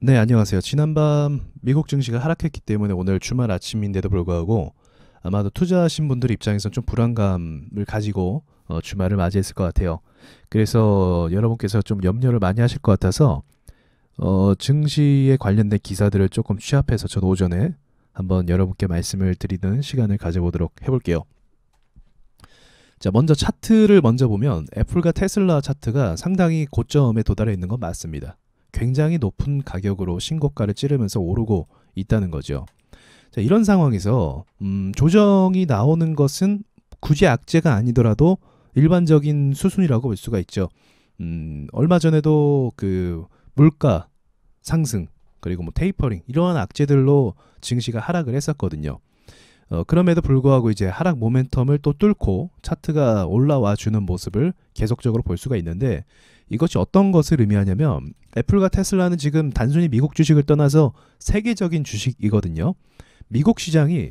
네, 안녕하세요. 지난밤 미국 증시가 하락했기 때문에 오늘 주말 아침인데도 불구하고 아마도 투자하신 분들 입장에선 좀 불안감을 가지고 주말을 맞이했을 것 같아요. 그래서 여러분께서 좀 염려를 많이 하실 것 같아서 증시에 관련된 기사들을 조금 취합해서 저도 오전에 한번 여러분께 말씀을 드리는 시간을 가져보도록 해볼게요. 자, 먼저 차트를 먼저 보면 애플과 테슬라 차트가 상당히 고점에 도달해 있는 건 맞습니다. 굉장히 높은 가격으로 신고가를 찌르면서 오르고 있다는 거죠. 자, 이런 상황에서 조정이 나오는 것은 굳이 악재가 아니더라도 일반적인 수순이라고 볼 수가 있죠. 얼마 전에도 그 물가 상승 그리고 뭐 테이퍼링 이러한 악재들로 증시가 하락을 했었거든요. 그럼에도 불구하고 이제 하락 모멘텀을 또 뚫고 차트가 올라와 주는 모습을 계속적으로 볼 수가 있는데, 이것이 어떤 것을 의미하냐면 애플과 테슬라는 지금 단순히 미국 주식을 떠나서 세계적인 주식이거든요. 미국 시장이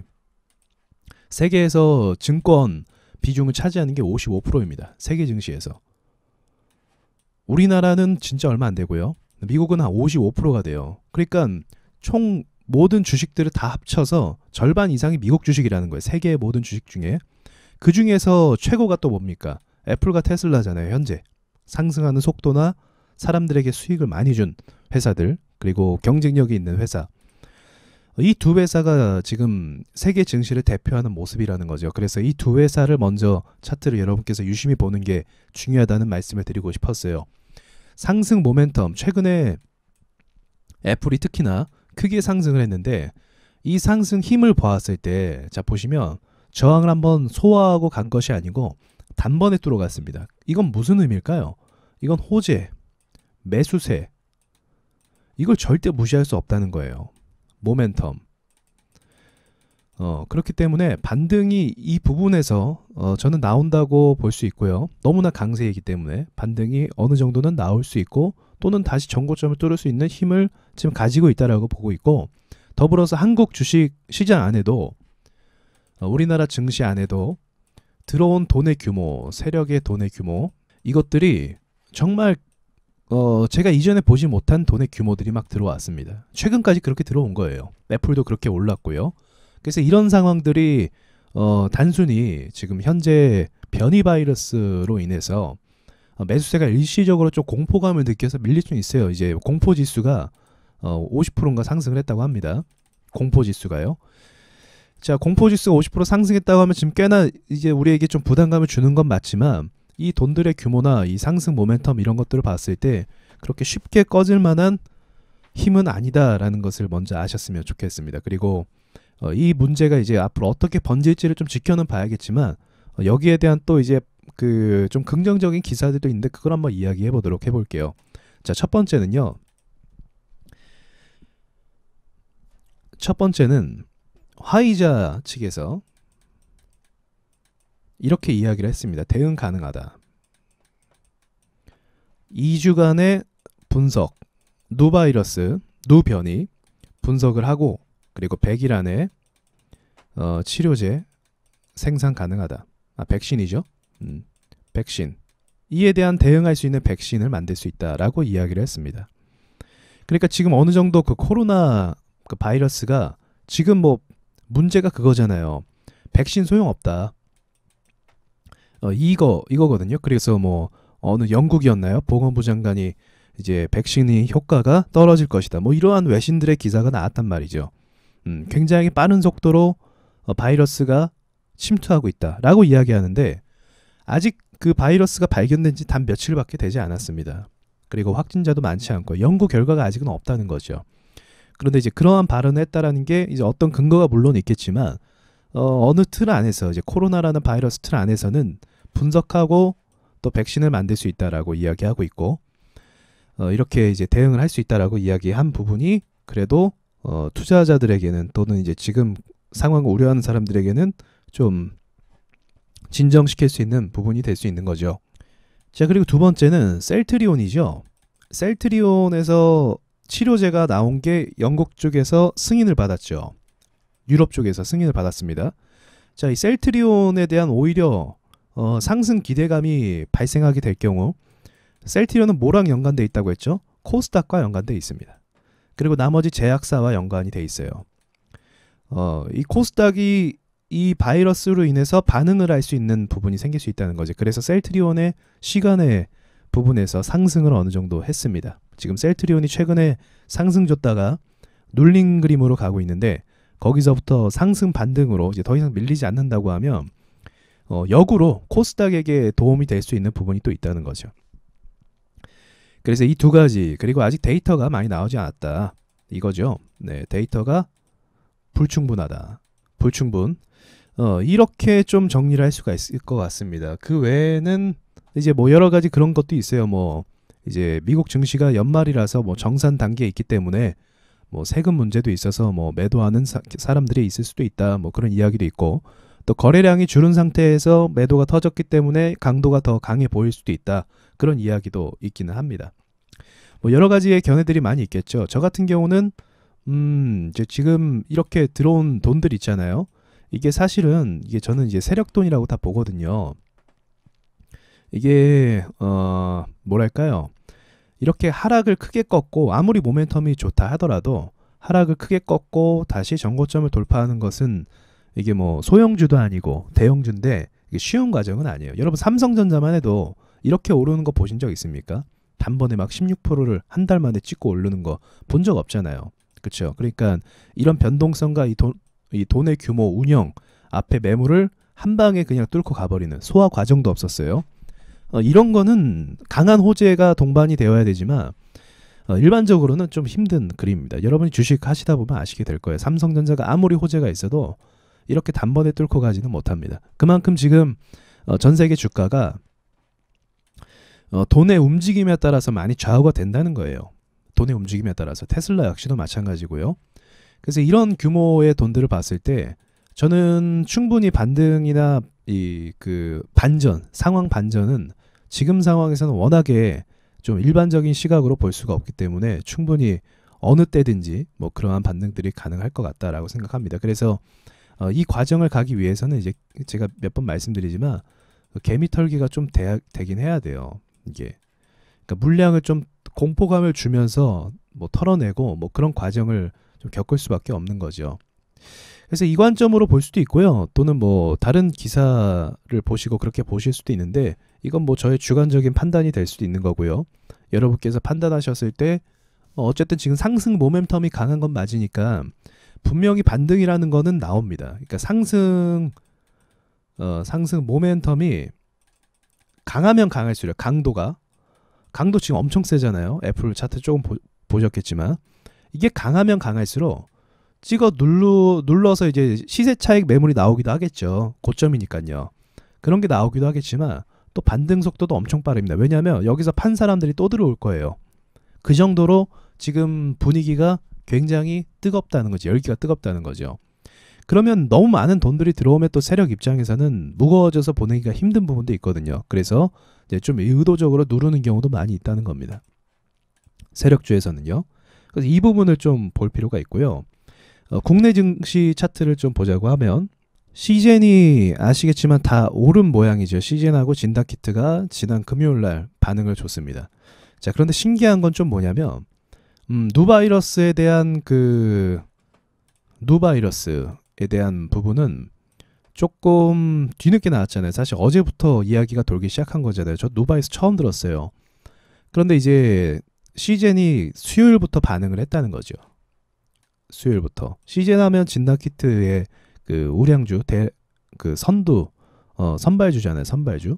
세계에서 증권 비중을 차지하는 게 55%입니다. 세계 증시에서. 우리나라는 진짜 얼마 안 되고요. 미국은 한 55%가 돼요. 그러니까 총 모든 주식들을 다 합쳐서 절반 이상이 미국 주식이라는 거예요. 세계의 모든 주식 중에. 그 중에서 최고가 또 뭡니까? 애플과 테슬라잖아요. 현재 상승하는 속도나 사람들에게 수익을 많이 준 회사들, 그리고 경쟁력이 있는 회사, 이 두 회사가 지금 세계 증시를 대표하는 모습이라는 거죠. 그래서 이 두 회사를 먼저 차트를 여러분께서 유심히 보는 게 중요하다는 말씀을 드리고 싶었어요. 상승 모멘텀, 최근에 애플이 특히나 크게 상승을 했는데, 이 상승 힘을 보았을 때, 자 보시면 저항을 한번 소화하고 간 것이 아니고 단번에 뚫어갔습니다. 이건 무슨 의미일까요? 이건 호재, 매수세, 이걸 절대 무시할 수 없다는 거예요. 모멘텀. 그렇기 때문에 반등이 이 부분에서 저는 나온다고 볼 수 있고요. 너무나 강세이기 때문에 반등이 어느 정도는 나올 수 있고, 또는 다시 전고점을 뚫을 수 있는 힘을 지금 가지고 있다라고 보고 있고, 더불어서 한국 주식 시장 안에도 우리나라 증시 안에도 들어온 돈의 규모, 세력의 돈의 규모, 이것들이 정말 제가 이전에 보지 못한 돈의 규모들이 막 들어왔습니다. 최근까지 그렇게 들어온 거예요. 애플도 그렇게 올랐고요. 그래서 이런 상황들이 단순히 지금 현재 변이 바이러스로 인해서 매수세가 일시적으로 좀 공포감을 느껴서 밀릴 수 있어요. 이제 공포 지수가 50%인가 상승을 했다고 합니다. 공포 지수가요. 자, 공포 지수가 50% 상승했다고 하면 지금 꽤나 이제 우리에게 좀 부담감을 주는 건 맞지만, 이 돈들의 규모나 이 상승 모멘텀 이런 것들을 봤을 때 그렇게 쉽게 꺼질 만한 힘은 아니다라는 것을 먼저 아셨으면 좋겠습니다. 그리고 이 문제가 이제 앞으로 어떻게 번질지를 좀 지켜는 봐야겠지만, 여기에 대한 또 이제 그 좀 긍정적인 기사들도 있는데 그걸 한번 이야기해 보도록 해볼게요. 자, 첫 번째는 화이자 측에서 이렇게 이야기를 했습니다. 대응 가능하다. 2주간의 분석, 누바이러스, 누변이 분석을 하고, 그리고 100일 안에 치료제 생산 가능하다. 백신이죠. 백신. 이에 대한 대응할 수 있는 백신을 만들 수 있다라고 이야기를 했습니다. 그러니까 지금 어느 정도 그 코로나 그 바이러스가 지금 뭐 문제가 그거잖아요. 백신 소용없다. 이거거든요. 그래서 뭐 어느 영국이었나요? 보건부 장관이 이제 백신이 효과가 떨어질 것이다. 뭐 이러한 외신들의 기사가 나왔단 말이죠. 굉장히 빠른 속도로 바이러스가 침투하고 있다라고 이야기하는데, 아직 그 바이러스가 발견된 지 단 며칠밖에 되지 않았습니다. 그리고 확진자도 많지 않고 연구 결과가 아직은 없다는 거죠. 그런데 이제 그러한 발언을 했다라는 게 이제 어떤 근거가 물론 있겠지만, 어느 틀 안에서 이제 코로나라는 바이러스 틀 안에서는 분석하고 또 백신을 만들 수 있다라고 이야기하고 있고, 이렇게 이제 대응을 할 수 있다라고 이야기한 부분이 그래도 투자자들에게는, 또는 이제 지금 상황을 우려하는 사람들에게는 좀 진정시킬 수 있는 부분이 될 수 있는 거죠. 자, 그리고 두 번째는 셀트리온이죠. 셀트리온에서 치료제가 나온 게 영국 쪽에서 승인을 받았죠. 유럽 쪽에서 승인을 받았습니다. 자, 이 셀트리온에 대한 오히려 상승 기대감이 발생하게 될 경우, 셀트리온은 뭐랑 연관돼 있다고 했죠? 코스닥과 연관돼 있습니다. 그리고 나머지 제약사와 연관이 돼 있어요. 이 코스닥이 이 바이러스로 인해서 반응을 할 수 있는 부분이 생길 수 있다는 거죠. 그래서 셀트리온의 시간의 부분에서 상승을 어느 정도 했습니다. 지금 셀트리온이 최근에 상승 줬다가 눌린 그림으로 가고 있는데 거기서부터 상승 반등으로 이제 더 이상 밀리지 않는다고 하면 역으로 코스닥에게 도움이 될 수 있는 부분이 또 있다는 거죠. 그래서 이 두 가지, 그리고 아직 데이터가 많이 나오지 않았다 이거죠. 네, 데이터가 불충분하다. 불충분. 이렇게 좀 정리를 할 수가 있을 것 같습니다. 그 외에는 이제 뭐 여러 가지 그런 것도 있어요. 뭐 이제 미국 증시가 연말이라서 뭐 정산 단계에 있기 때문에 뭐 세금 문제도 있어서 뭐 매도하는 사람들이 있을 수도 있다. 뭐 그런 이야기도 있고, 또 거래량이 줄은 상태에서 매도가 터졌기 때문에 강도가 더 강해 보일 수도 있다. 그런 이야기도 있기는 합니다. 뭐 여러 가지의 견해들이 많이 있겠죠. 저 같은 경우는 이제 지금 이렇게 들어온 돈들 있잖아요. 이게 사실은 이게 저는 이제 세력돈이라고 다 보거든요. 이게 뭐랄까요? 이렇게 하락을 크게 꺾고 아무리 모멘텀이 좋다 하더라도 하락을 크게 꺾고 다시 전고점을 돌파하는 것은 이게 뭐 소형주도 아니고 대형주인데 이게 쉬운 과정은 아니에요. 여러분 삼성전자만 해도 이렇게 오르는 거 보신 적 있습니까? 단번에 막 16%를 한 달 만에 찍고 오르는 거 본 적 없잖아요. 그렇죠? 그러니까 이런 변동성과 이 돈의 규모, 운영, 앞에 매물을 한 방에 그냥 뚫고 가버리는 소화 과정도 없었어요. 이런 거는 강한 호재가 동반이 되어야 되지만 일반적으로는 좀 힘든 그림입니다. 여러분이 주식 하시다 보면 아시게 될 거예요. 삼성전자가 아무리 호재가 있어도 이렇게 단번에 뚫고 가지는 못합니다. 그만큼 지금 전 세계 주가가 돈의 움직임에 따라서 많이 좌우가 된다는 거예요. 돈의 움직임에 따라서. 테슬라 역시도 마찬가지고요. 그래서 이런 규모의 돈들을 봤을 때 저는 충분히 반등이나 그 반전, 상황 반전은 지금 상황에서는 워낙에 좀 일반적인 시각으로 볼 수가 없기 때문에 충분히 어느 때든지 뭐 그러한 반등들이 가능할 것 같다라고 생각합니다. 그래서 이 과정을 가기 위해서는 이제 제가 몇 번 말씀드리지만 개미 털기가 좀 되긴 해야 돼요. 이게 그러니까 물량을 좀 공포감을 주면서 뭐 털어내고 뭐 그런 과정을 좀 겪을 수밖에 없는 거죠. 그래서 이 관점으로 볼 수도 있고요. 또는 뭐 다른 기사를 보시고 그렇게 보실 수도 있는데 이건 뭐 저의 주관적인 판단이 될 수도 있는 거고요. 여러분께서 판단하셨을 때 어쨌든 지금 상승 모멘텀이 강한 건 맞으니까 분명히 반등이라는 거는 나옵니다. 그러니까 상승 모멘텀이 강하면 강할수록 강도 지금 엄청 세잖아요. 애플 차트 조금 보셨겠지만 이게 강하면 강할수록 찍어 눌러서 이제 시세 차익 매물이 나오기도 하겠죠. 고점이니까요. 그런 게 나오기도 하겠지만 또 반등 속도도 엄청 빠릅니다. 왜냐하면 여기서 판 사람들이 또 들어올 거예요. 그 정도로 지금 분위기가 굉장히 뜨겁다는 거죠. 열기가 뜨겁다는 거죠. 그러면 너무 많은 돈들이 들어오면 또 세력 입장에서는 무거워져서 보내기가 힘든 부분도 있거든요. 그래서 이제 좀 의도적으로 누르는 경우도 많이 있다는 겁니다. 세력주에서는요. 그래서 이 부분을 좀 볼 필요가 있고요. 국내 증시 차트를 좀 보자고 하면 시젠이 아시겠지만 다 오른 모양이죠. 시젠하고 진다키트가 지난 금요일날 반응을 줬습니다. 자, 그런데 신기한 건 좀 뭐냐면 누바이러스에 대한 누바이러스에 대한 부분은 조금 뒤늦게 나왔잖아요. 사실 어제부터 이야기가 돌기 시작한 거잖아요. 저 누바이러스 처음 들었어요. 그런데 이제 시젠이 수요일부터 반응을 했다는 거죠. 수요일부터. 시젠 하면 진다키트의 그 우량주 그 선발주잖아요. 선발주.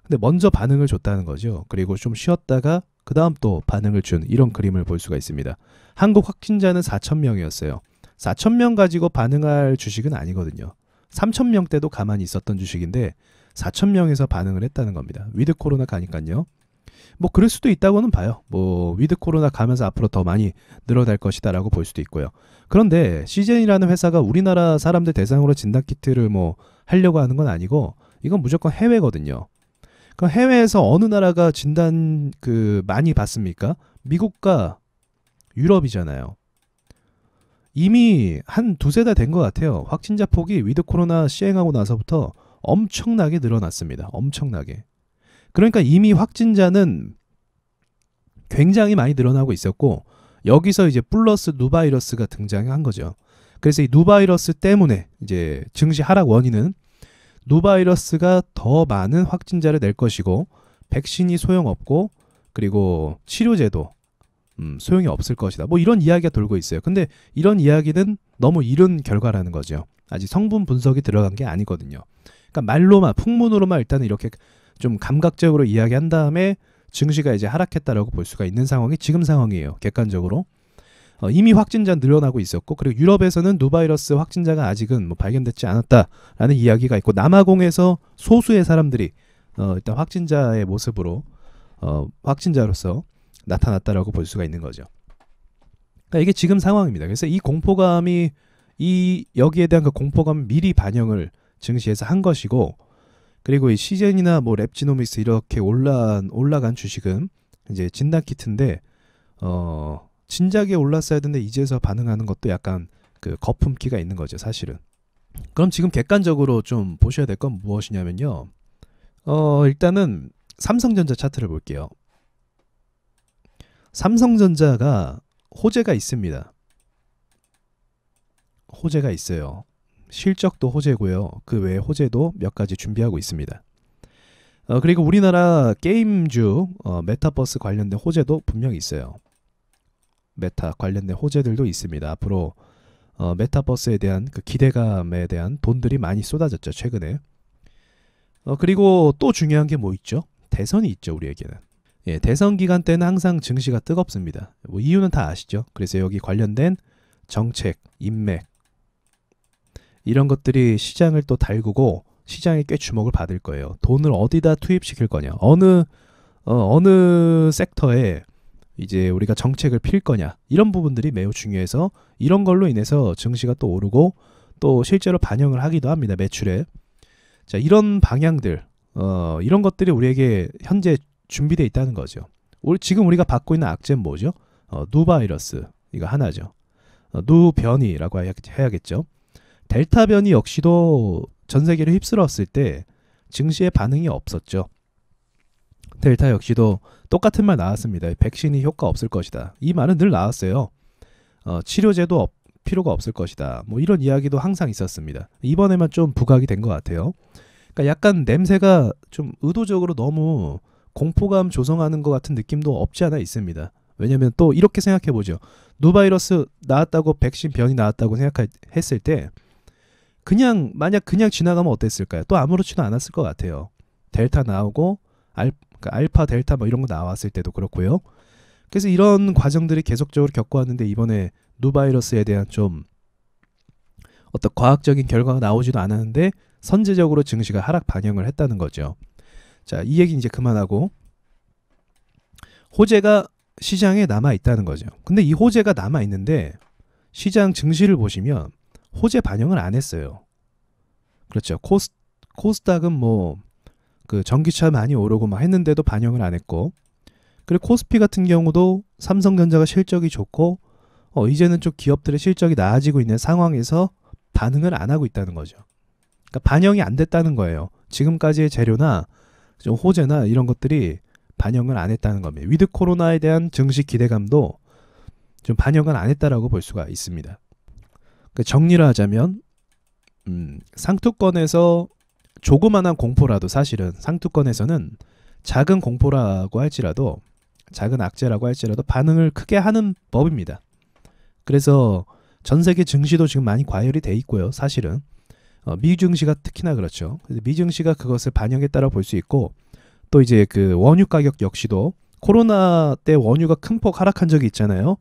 근데 먼저 반응을 줬다는 거죠. 그리고 좀 쉬었다가 그 다음 또 반응을 준 이런 그림을 볼 수가 있습니다. 한국 확진자는 4,000명이었어요. 4,000명 가지고 반응할 주식은 아니거든요. 3,000명대도 가만히 있었던 주식인데 4,000명에서 반응을 했다는 겁니다. 위드 코로나 가니까요. 뭐 그럴 수도 있다고는 봐요. 뭐 위드 코로나 가면서 앞으로 더 많이 늘어날 것이다라고 볼 수도 있고요. 그런데 시젠이라는 회사가 우리나라 사람들 대상으로 진단키트를 뭐 하려고 하는 건 아니고 이건 무조건 해외거든요. 그럼 해외에서 어느 나라가 진단 많이 받습니까? 미국과 유럽이잖아요. 이미 한 두세 달 된 것 같아요. 확진자 폭이 위드 코로나 시행하고 나서부터 엄청나게 늘어났습니다. 엄청나게. 그러니까 이미 확진자는 굉장히 많이 늘어나고 있었고 여기서 이제 플러스 누바이러스가 등장한 거죠. 그래서 이 누바이러스 때문에 이제 증시 하락 원인은 누바이러스가 더 많은 확진자를 낼 것이고 백신이 소용없고 그리고 치료제도 소용이 없을 것이다. 뭐 이런 이야기가 돌고 있어요. 근데 이런 이야기는 너무 이른 결과라는 거죠. 아직 성분 분석이 들어간 게 아니거든요. 그러니까 말로만 풍문으로만 일단은 이렇게 좀 감각적으로 이야기한 다음에 증시가 이제 하락했다라고 볼 수가 있는 상황이 지금 상황이에요. 객관적으로. 이미 확진자 늘어나고 있었고 그리고 유럽에서는 누바이러스 확진자가 아직은 뭐 발견되지 않았다라는 이야기가 있고 남아공에서 소수의 사람들이 일단 확진자의 모습으로 확진자로서 나타났다라고 볼 수가 있는 거죠. 그러니까 이게 지금 상황입니다. 그래서 이 공포감이 여기에 대한 그 공포감 미리 반영을 증시에서 한 것이고 그리고 이 시젠이나 뭐 랩지노믹스 이렇게 올라간 주식은 이제 진단 키트인데 진작에 올랐어야 되는데 이제서 반응하는 것도 약간 그 거품기가 있는 거죠, 사실은. 그럼 지금 객관적으로 좀 보셔야 될 건 무엇이냐면요. 일단은 삼성전자 차트를 볼게요. 삼성전자가 호재가 있습니다. 호재가 있어요. 실적도 호재고요. 그 외에 호재도 몇 가지 준비하고 있습니다. 그리고 우리나라 게임주 메타버스 관련된 호재도 분명히 있어요. 메타 관련된 호재들도 있습니다. 앞으로 메타버스에 대한 그 기대감에 대한 돈들이 많이 쏟아졌죠, 최근에. 그리고 또 중요한 게 뭐 있죠? 대선이 있죠, 우리에게는. 예, 대선 기간 때는 항상 증시가 뜨겁습니다. 뭐 이유는 다 아시죠? 그래서 여기 관련된 정책, 인맥 이런 것들이 시장을 또 달구고 시장에 꽤 주목을 받을 거예요. 돈을 어디다 투입시킬 거냐, 어느 섹터에 이제 우리가 정책을 필 거냐, 이런 부분들이 매우 중요해서 이런 걸로 인해서 증시가 또 오르고 또 실제로 반영을 하기도 합니다, 매출에. 자, 이런 방향들, 이런 것들이 우리에게 현재 준비되어 있다는 거죠. 지금 우리가 받고 있는 악재는 뭐죠? 누바이러스, 이거 하나죠. 누변이라고 해야겠죠. 델타 변이 역시도 전 세계를 휩쓸었을 때 증시에 반응이 없었죠. 델타 역시도 똑같은 말 나왔습니다. 백신이 효과 없을 것이다. 이 말은 늘 나왔어요. 치료제도 필요가 없을 것이다. 뭐 이런 이야기도 항상 있었습니다. 이번에만 좀 부각이 된 것 같아요. 그러니까 약간 냄새가 좀 의도적으로 너무 공포감 조성하는 것 같은 느낌도 없지 않아 있습니다. 왜냐하면 또 이렇게 생각해보죠. 누바이러스 나왔다고 백신 변이 나왔다고 생각했을 때 만약 그냥 지나가면 어땠을까요? 또 아무렇지도 않았을 것 같아요. 델타 나오고 알파, 델타 뭐 이런 거 나왔을 때도 그렇고요. 그래서 이런 과정들이 계속적으로 겪어왔는데 이번에 누바이러스에 대한 좀 어떤 과학적인 결과가 나오지도 않았는데 선제적으로 증시가 하락 반영을 했다는 거죠. 자, 이 얘기 이제 그만하고 호재가 시장에 남아 있다는 거죠. 근데 이 호재가 남아 있는데 시장 증시를 보시면 호재 반영을 안 했어요. 그렇죠. 코스닥은 뭐 그 전기차 많이 오르고 막 했는데도 반영을 안 했고, 그리고 코스피 같은 경우도 삼성전자가 실적이 좋고 이제는 좀 기업들의 실적이 나아지고 있는 상황에서 반응을 안 하고 있다는 거죠. 그러니까 반영이 안 됐다는 거예요. 지금까지의 재료나 좀 호재나 이런 것들이 반영을 안 했다는 겁니다. 위드 코로나에 대한 증시 기대감도 좀 반영을 안 했다라고 볼 수가 있습니다. 그러니까 정리를 하자면 상투권에서 조그만한 공포라도, 사실은 상투권에서는 작은 공포라고 할지라도, 작은 악재라고 할지라도 반응을 크게 하는 법입니다. 그래서 전 세계 증시도 지금 많이 과열이 돼 있고요. 사실은 미 증시가 특히나 그렇죠. 그래서 미 증시가 그것을 반영했다라고 볼 수 있고, 또 이제 그 원유 가격 역시도 코로나 때 원유가 큰 폭 하락한 적이 있잖아요.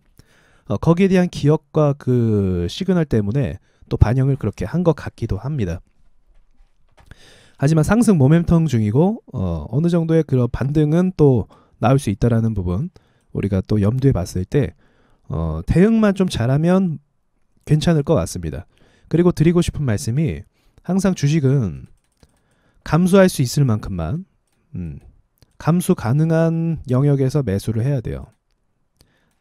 거기에 대한 기업과 그 시그널 때문에 또 반영을 그렇게 한 것 같기도 합니다. 하지만 상승 모멘텀 중이고 어느 정도의 그런 반등은 또 나올 수 있다라는 부분 우리가 또 염두에 봤을 때 대응만 좀 잘하면 괜찮을 것 같습니다. 그리고 드리고 싶은 말씀이, 항상 주식은 감수할 수 있을 만큼만 감수 가능한 영역에서 매수를 해야 돼요.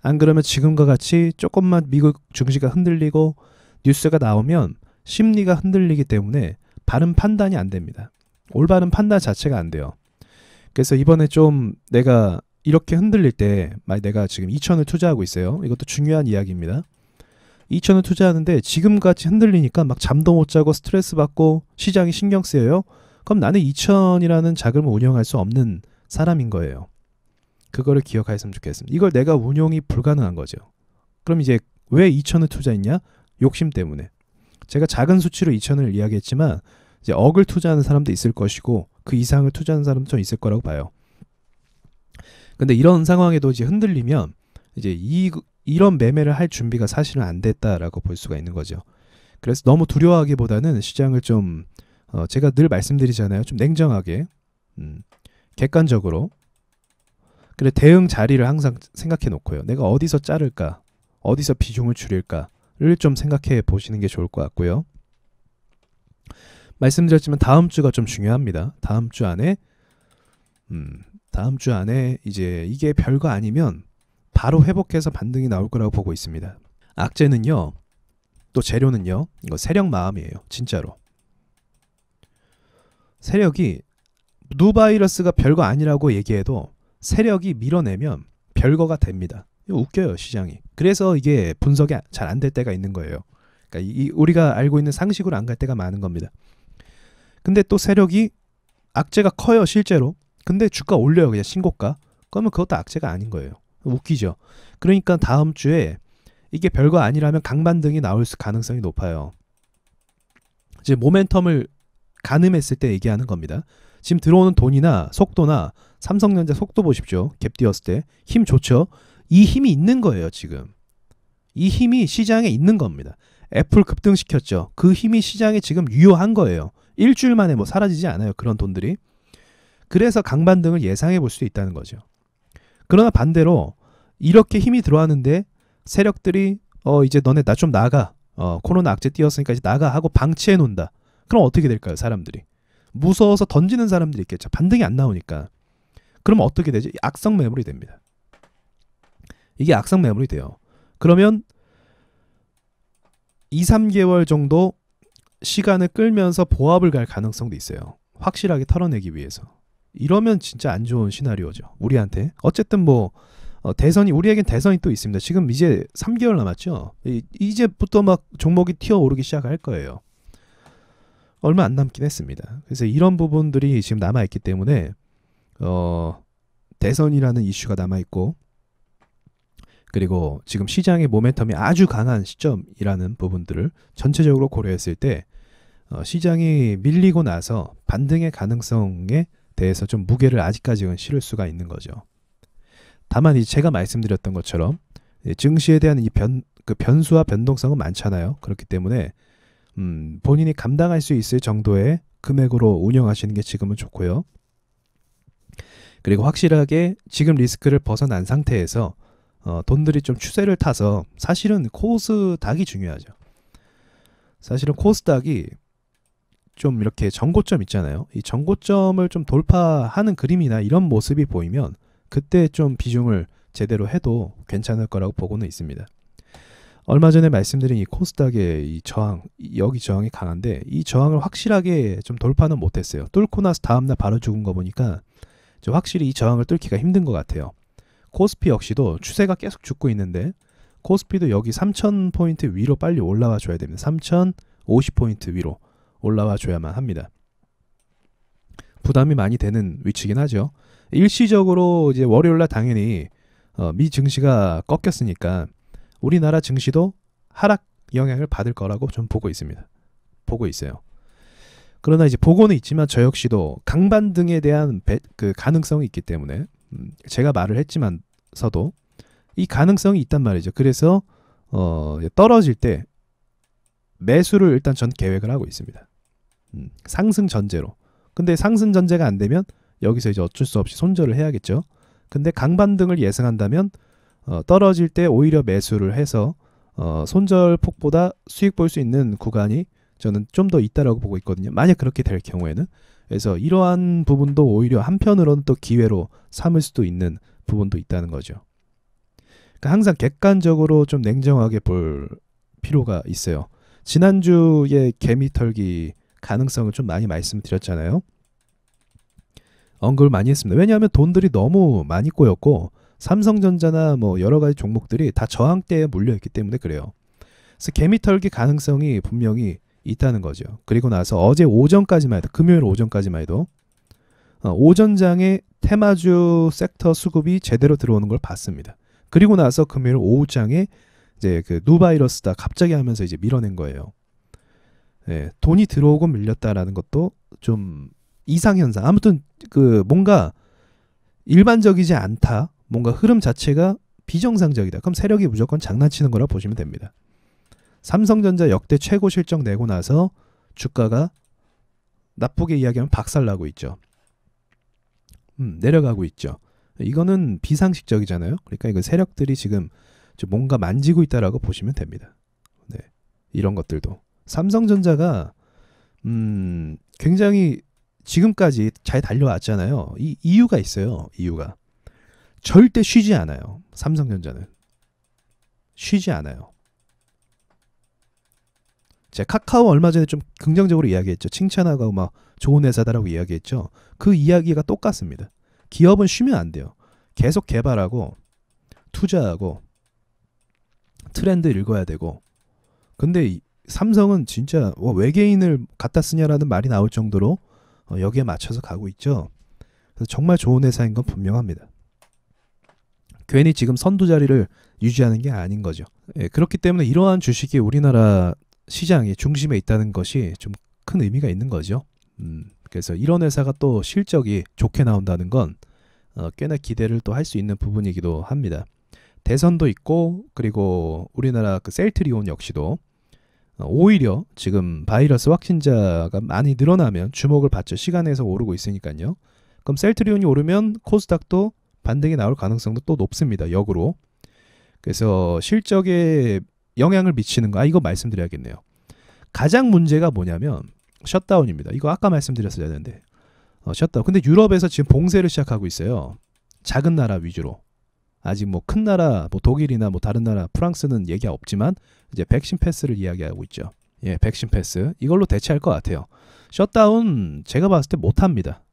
안 그러면 지금과 같이 조금만 미국 증시가 흔들리고 뉴스가 나오면 심리가 흔들리기 때문에 바른 판단이 안 됩니다. 올바른 판단 자체가 안 돼요. 그래서 이번에 좀 내가 이렇게 흔들릴 때 만약 내가 지금 2천을 투자하고 있어요. 이것도 중요한 이야기입니다. 2천을 투자하는데 지금같이 흔들리니까 막 잠도 못 자고 스트레스 받고 시장이 신경 쓰여요. 그럼 나는 2천이라는 자금을 운영할 수 없는 사람인 거예요. 그거를 기억하셨으면 좋겠습니다. 이걸 내가 운용이 불가능한 거죠. 그럼 이제 왜 2천을 투자했냐? 욕심 때문에. 제가 작은 수치로 2천을 이야기했지만 이제 억을 투자하는 사람도 있을 것이고 그 이상을 투자하는 사람도 좀 있을 거라고 봐요. 근데 이런 상황에도 이제 흔들리면 이제 이런 매매를 할 준비가 사실은 안 됐다라고 볼 수가 있는 거죠. 그래서 너무 두려워하기보다는 시장을 좀 제가 늘 말씀드리잖아요. 좀 냉정하게 객관적으로 그래 대응 자리를 항상 생각해 놓고요. 내가 어디서 자를까? 어디서 비중을 줄일까를 좀 생각해 보시는 게 좋을 것 같고요. 말씀드렸지만 다음 주가 좀 중요합니다. 다음 주 안에 이제 이게 별거 아니면 바로 회복해서 반등이 나올 거라고 보고 있습니다. 악재는요. 또 재료는요. 이거 세력 마음이에요. 진짜로. 세력이 누바이러스가 별거 아니라고 얘기해도 세력이 밀어내면 별거가 됩니다. 이거 웃겨요. 시장이. 그래서 이게 분석이 잘 안 될 때가 있는 거예요. 그러니까 우리가 알고 있는 상식으로 안 갈 때가 많은 겁니다. 근데 또 세력이 악재가 커요. 실제로. 근데 주가 올려요. 그냥 신고가. 그러면 그것도 악재가 아닌 거예요. 웃기죠. 그러니까 다음 주에 이게 별거 아니라면 강반등이 나올 가능성이 높아요. 이제 모멘텀을 가늠했을 때 얘기하는 겁니다. 지금 들어오는 돈이나 속도나 삼성전자 속도 보십시오. 갭 띄웠을 때 힘 좋죠. 이 힘이 있는 거예요. 지금 이 힘이 시장에 있는 겁니다. 애플 급등시켰죠. 그 힘이 시장에 지금 유효한 거예요. 일주일 만에 뭐 사라지지 않아요. 그런 돈들이. 그래서 강반등을 예상해 볼 수 있다는 거죠. 그러나 반대로 이렇게 힘이 들어왔는데 세력들이 이제 너네 나 좀 나가. 코로나 악재 띄웠으니까 이제 나가 하고 방치해 놓는다. 그럼 어떻게 될까요? 사람들이. 무서워서 던지는 사람들이 있겠죠. 반등이 안 나오니까. 그럼 어떻게 되죠? 악성 매물이 됩니다. 이게 악성 매물이 돼요. 그러면 2, 3개월 정도 시간을 끌면서 보합을 갈 가능성도 있어요. 확실하게 털어내기 위해서. 이러면 진짜 안 좋은 시나리오죠. 우리한테. 어쨌든 뭐 우리에겐 대선이 또 있습니다. 지금 이제 3개월 남았죠. 이제부터 막 종목이 튀어오르기 시작할 거예요. 얼마 안 남긴 했습니다. 그래서 이런 부분들이 지금 남아있기 때문에 대선이라는 이슈가 남아있고 그리고 지금 시장의 모멘텀이 아주 강한 시점이라는 부분들을 전체적으로 고려했을 때 시장이 밀리고 나서 반등의 가능성에 대해서 좀 무게를 아직까지는 실을 수가 있는 거죠. 다만 제가 말씀드렸던 것처럼 증시에 대한 그 변수와 변동성은 많잖아요. 그렇기 때문에 본인이 감당할 수 있을 정도의 금액으로 운영하시는 게 지금은 좋고요. 그리고 확실하게 지금 리스크를 벗어난 상태에서 돈들이 좀 추세를 타서 사실은 코스닥이 중요하죠. 사실은 코스닥이 좀 이렇게 전고점 있잖아요. 이 전고점을 좀 돌파하는 그림이나 이런 모습이 보이면 그때 좀 비중을 제대로 해도 괜찮을 거라고 보고는 있습니다. 얼마 전에 말씀드린 이 코스닥의 이 저항, 여기 저항이 강한데 이 저항을 확실하게 좀 돌파는 못했어요. 뚫고 나서 다음날 바로 죽은 거 보니까 좀 확실히 이 저항을 뚫기가 힘든 것 같아요. 코스피 역시도 추세가 계속 죽고 있는데 코스피도 여기 3000포인트 위로 빨리 올라와 줘야 됩니다. 3050포인트 위로 올라와 줘야만 합니다. 부담이 많이 되는 위치긴 하죠. 일시적으로 이제 월요일날 당연히 미 증시가 꺾였으니까 우리나라 증시도 하락 영향을 받을 거라고 좀 보고 있습니다. 보고 있어요. 그러나 이제 보고는 있지만 저 역시도 강반등에 대한 그 가능성이 있기 때문에 제가 말을 했지만서도 이 가능성이 있단 말이죠. 그래서 떨어질 때 매수를 일단 전 계획을 하고 있습니다. 상승 전제로. 근데 상승 전제가 안 되면 여기서 이제 어쩔 수 없이 손절을 해야겠죠. 근데 강반등을 예상한다면 떨어질 때 오히려 매수를 해서 손절 폭보다 수익 볼 수 있는 구간이 저는 좀 더 있다라고 보고 있거든요. 만약 그렇게 될 경우에는. 그래서 이러한 부분도 오히려 한편으로는 또 기회로 삼을 수도 있는 부분도 있다는 거죠. 그러니까 항상 객관적으로 좀 냉정하게 볼 필요가 있어요. 지난주에 개미 털기 가능성을 좀 많이 말씀드렸잖아요. 언급을 많이 했습니다. 왜냐하면 돈들이 너무 많이 꼬였고 삼성전자나 뭐 여러 가지 종목들이 다 저항대에 물려있기 때문에 그래요. 그래서 개미털기 가능성이 분명히 있다는 거죠. 그리고 나서 어제 오전까지만 해도, 금요일 오전까지만 해도 오전장에 테마주 섹터 수급이 제대로 들어오는 걸 봤습니다. 그리고 나서 금요일 오후장에 이제 그 누바이러스다 갑자기 하면서 이제 밀어낸 거예요. 예, 돈이 들어오고 밀렸다라는 것도 좀 이상현상. 아무튼 그 뭔가 일반적이지 않다. 뭔가 흐름 자체가 비정상적이다. 그럼 세력이 무조건 장난치는 거라 보시면 됩니다. 삼성전자 역대 최고 실적 내고 나서 주가가 나쁘게 이야기하면 박살나고 있죠. 내려가고 있죠. 이거는 비상식적이잖아요. 그러니까 이거 세력들이 지금 좀 뭔가 만지고 있다라고 보시면 됩니다. 네, 이런 것들도 삼성전자가 굉장히 지금까지 잘 달려왔잖아요. 이 이유가 있어요. 이유가 절대 쉬지 않아요. 삼성전자는 쉬지 않아요. 제가 카카오 얼마 전에 좀 긍정적으로 이야기했죠. 칭찬하고 막 좋은 회사다라고 이야기했죠. 그 이야기가 똑같습니다. 기업은 쉬면 안 돼요. 계속 개발하고 투자하고 트렌드 읽어야 되고. 근데 삼성은 진짜 외계인을 갖다 쓰냐라는 말이 나올 정도로 여기에 맞춰서 가고 있죠. 그래서 정말 좋은 회사인 건 분명합니다. 괜히 지금 선두 자리를 유지하는 게 아닌 거죠. 예, 그렇기 때문에 이러한 주식이 우리나라 시장의 중심에 있다는 것이 좀 큰 의미가 있는 거죠. 그래서 이런 회사가 또 실적이 좋게 나온다는 건 꽤나 기대를 또 할 수 있는 부분이기도 합니다. 대선도 있고, 그리고 우리나라 그 셀트리온 역시도 오히려 지금 바이러스 확진자가 많이 늘어나면 주목을 받죠. 시간에서 오르고 있으니까요. 그럼 셀트리온이 오르면 코스닥도 반등이 나올 가능성도 또 높습니다. 역으로. 그래서 실적에 영향을 미치는 거, 이거 말씀드려야겠네요. 가장 문제가 뭐냐면 셧다운입니다. 이거 아까 말씀드렸어야 되는데 셧다운. 근데 유럽에서 지금 봉쇄를 시작하고 있어요. 작은 나라 위주로. 아직 뭐 큰 나라, 뭐 독일이나 뭐 다른 나라, 프랑스는 얘기가 없지만 이제 백신 패스를 이야기하고 있죠. 예, 백신 패스. 이걸로 대체할 것 같아요. 셧다운 제가 봤을 때 못합니다.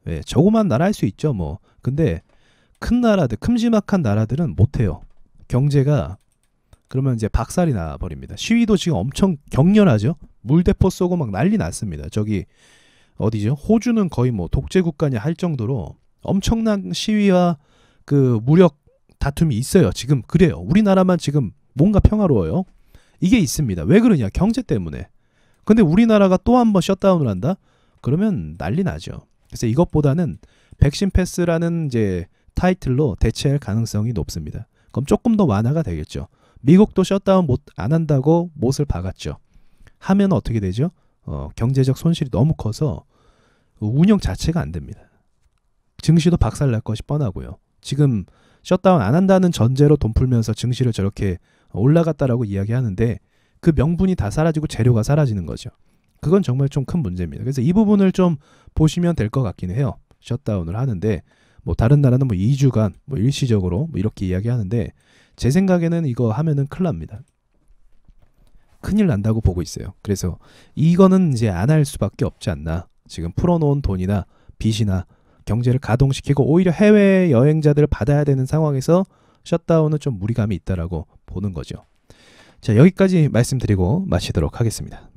예, 조그만 나라 할 수 있죠, 뭐. 근데 큰 나라들, 큼지막한 나라들은 못해요. 경제가. 그러면 이제 박살이 나버립니다. 시위도 지금 엄청 격렬하죠. 물대포 쏘고 막 난리 났습니다. 저기 어디죠? 호주는 거의 뭐 독재 국가냐 할 정도로 엄청난 시위와 그 무력 다툼이 있어요. 지금 그래요. 우리나라만 지금 뭔가 평화로워요. 이게 있습니다. 왜 그러냐? 경제 때문에. 근데 우리나라가 또 한 번 셧다운을 한다? 그러면 난리 나죠. 그래서 이것보다는 백신 패스라는 이제 타이틀로 대체할 가능성이 높습니다. 그럼 조금 더 완화가 되겠죠. 미국도 셧다운 안 한다고 못을 박았죠. 하면 어떻게 되죠? 경제적 손실이 너무 커서 운영 자체가 안 됩니다. 증시도 박살날 것이 뻔하고요. 지금 셧다운 안 한다는 전제로 돈 풀면서 증시를 저렇게 올라갔다라고 이야기하는데 그 명분이 다 사라지고 재료가 사라지는 거죠. 그건 정말 좀 큰 문제입니다. 그래서 이 부분을 좀 보시면 될 것 같긴 해요. 셧다운을 하는데 뭐 다른 나라는 뭐 2주간 뭐 일시적으로 뭐 이렇게 이야기하는데 제 생각에는 이거 하면은 큰일 납니다. 큰일 난다고 보고 있어요. 그래서 이거는 이제 안 할 수밖에 없지 않나. 지금 풀어놓은 돈이나 빚이나 경제를 가동시키고 오히려 해외 여행자들을 받아야 되는 상황에서 셧다운은 좀 무리감이 있다라고 보는 거죠. 자, 여기까지 말씀드리고 마치도록 하겠습니다.